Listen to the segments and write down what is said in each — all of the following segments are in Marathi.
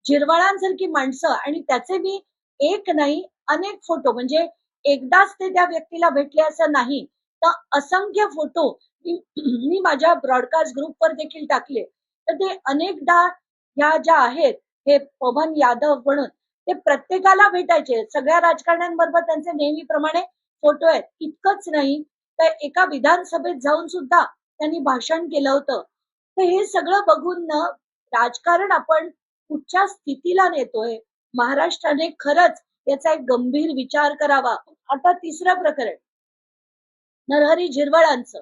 जिरवाळांसारखी माणसं आणि त्याचे मी एक नाही अनेक फोटो, म्हणजे एकदाच ते त्या व्यक्तीला भेटले असं नाही, तर असंख्य फोटो मी माझ्या ब्रॉडकास्ट ग्रुपवर देखील टाकले. तर ते अनेकदा ह्या ज्या आहेत, हे पवन यादव म्हणून, ते प्रत्येकाला भेटायचे. सगळ्या राजकारण्यांबरोबर त्यांचे नेहमीप्रमाणे फोटो आहेत. इतकंच नाही तर एका विधानसभेत जाऊन सुद्धा त्यांनी भाषण केलं होतं. तर हे सगळं बघून ना, राजकारण आपण कुठच्या स्थितीला नेतोय, महाराष्ट्राने खरंच याचा एक गंभीर विचार करावा. आता तिसरं प्रकरण नरहरी झिरवळांचं.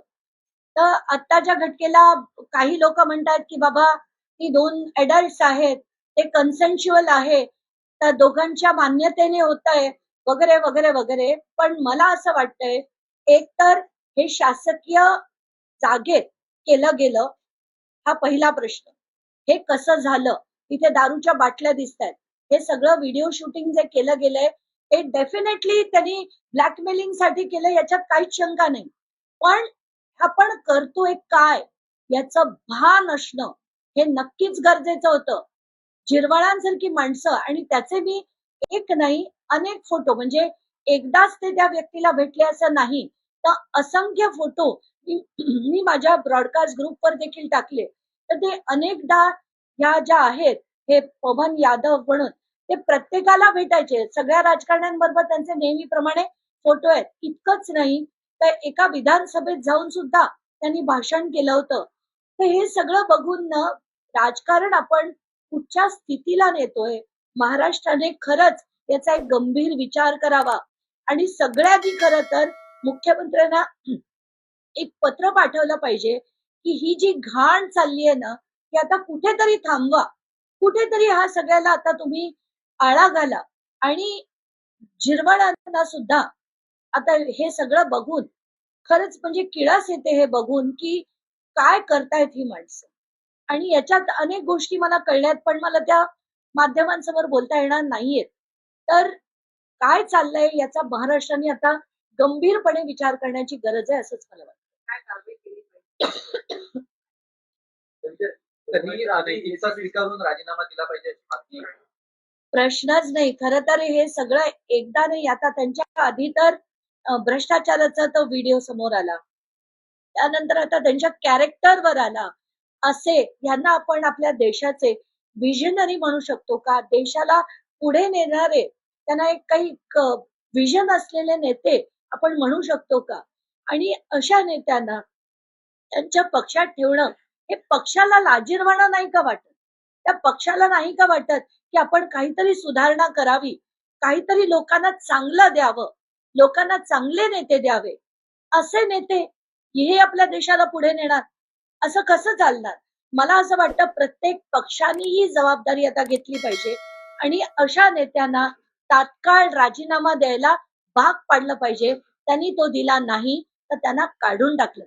तर आत्ताच्या घटनेला काही लोक म्हणतात की बाबा ती दोन ऍडल्ट्स आहेत, ते कन्सेन्शुअल आहे, त्या दोघांच्या मान्यतेने होत आहे वगैरे वगैरे वगैरे. पण मला असं वाटतंय, एक तर हे शासकीय जागेत केलं गेलं, हा पहिला प्रश्न. हे कसं झालं, तिथे दारूच्या बाटल्या दिसत आहेत, हे सगळं व्हिडिओ शूटिंग जे केलं गेलंय हे डेफिनेटली त्यांनी ब्लॅकमेलिंग साठी केलं, याच्यात काहीच शंका नाही. पण आपण करतोय काय याचं भान असणं हे नक्कीच गरजेचं होतं. जिरवाळांसारखी माणसं आणि त्याचे मी एक नाही अनेक फोटो, म्हणजे एकदाच ते त्या व्यक्तीला भेटले असं नाही, तर असंख्य फोटो मी माझ्या ब्रॉडकास्ट ग्रुपवर देखील टाकले. तर ते अनेकदा ह्या ज्या आहेत, हे पवन यादव म्हणून, ते प्रत्येकाला भेटायचे. सगळ्या राजकारण्यांबरोबर त्यांचे नेहमीप्रमाणे फोटो आहेत. इतकंच नाही तर एका विधानसभेत जाऊन सुद्धा त्यांनी भाषण केलं होतं. तर हे सगळं बघून ना, राजकारण आपण कुठच्या स्थितीला नेतोय, महाराष्ट्राने खरंच याचा एक गंभीर विचार करावा. आणि सगळ्यांनी खरं तर मुख्यमंत्र्यांना एक पत्र पाठवलं पाहिजे की ही जी घाण चालली आहे ना, ती आता कुठेतरी थांबवा. कुठेतरी हा सगळ्याला आता तुम्ही आळा घाला. आणि जिरवळांना सुद्धा आता हे सगळं बघून खरंच म्हणजे किळस येते हे बघून की काय करतायत ही माणसं. आणि याच्यात अनेक गोष्टी मला कळल्यात, पण मला त्या माध्यमांसमोर बोलता येणार नाहीयेत. तर काय चाललंय याचा महाराष्ट्राने आता गंभीरपणे विचार करण्याची गरज आहे, असंच मला वाटतं. काय कारवाई केली पाहिजे, स्वीकारून राजीनामा दिला पाहिजे, प्रश्नच नाही. खरं तर हे सगळं एकदा नाही, आता त्यांच्या आधी तर भ्रष्टाचाराचा तो व्हिडिओ समोर आला, त्यानंतर आता त्यांच्या कॅरेक्टरवर आला. असे यांना आपण आपल्या देशाचे विजनरी म्हणू शकतो का? देशाला पुढे नेणारे, त्यांना एक काही विजन असलेले नेते आपण म्हणू शकतो का? आणि अशा नेत्यांना त्यांच्या पक्षात ठेवणं हे पक्षाला लाजिरवाणं नाही का वाटत? त्या पक्षाला नाही का वाटत की आपण काहीतरी सुधारणा करावी, काहीतरी लोकांना चांगलं द्यावं, लोकांना चांगले नेते द्यावे? असे नेते हे आपल्या देशाला पुढे नेणार? असं कसं चालणार? मला असं वाटतं प्रत्येक पक्षाने ही जबाबदारी आता घेतली पाहिजे आणि अशा नेत्यांना तात्काळ राजीनामा द्यायला भाग पाडलं पाहिजे. त्यांनी तो दिला नाही तर त्यांना काढून टाकलं.